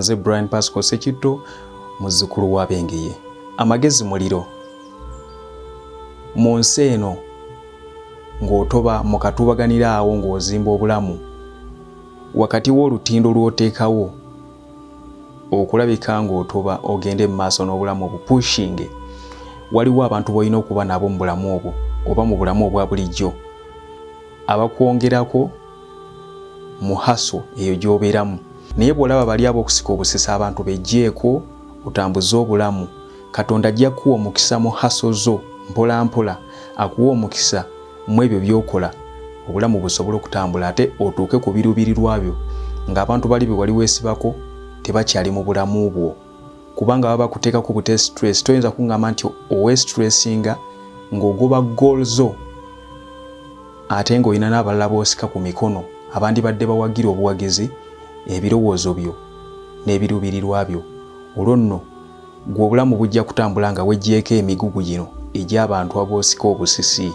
Nze Brian Pascal Sekitto muzzukulu wa Bengeye. Amagezi muliro mu nsi eno ng'otoba mu katubaganira awo ng'ozimba obulamu wakati w'olutindo lw'oteekawo okulabika ng'otoba ogende mu maaso n'obulamu obupushinge waliwo abantu b'olina okuba nabo mu bulamu obwo oba mu bulamu obwa bulijjo abakwongerako mu haso eyo gy'obeeramu. Naye bw'olaba bali ab'okusika obusisa abantu bejjeeko otambuze obulamu, Katonda ajja kuwa omukisa mu haso zo mpola mpola, akuwa omukisa mu ebyo by'okola obulamu busobole okutambula ate otuuke ku biruubirirwa byo ng'abantu bali be wali weesibako tebakyali mu bulamu bwo kubanga baba bakuteekako bute stress. Toyinza kuŋŋamba nti owestressinga ng'ogoba goal zo ate ng'olina n'abalala b'osika ku mikono abandi badde bawagira obuwagizi ebirowoozo byo n'ebiruubirirwa byo. Olwo nno gwe obulamu bujja kutambula nga weggyeko emigugu gino egy'abantu aboosika obusisi.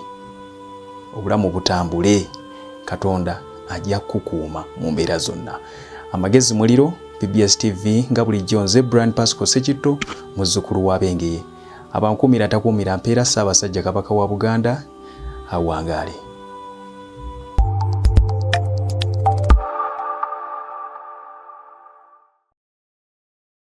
Obulamu butambule, Katonda ajja kukukuuma mu mbeera zonna. Amagezi muliro, PBS TV nga bulijjo nze Brian Pascal Sekitto muzzukulu wa Bengeye. Abankumira takuumira mpeera Ssaabasajja Kabaka wa Buganda awangaale.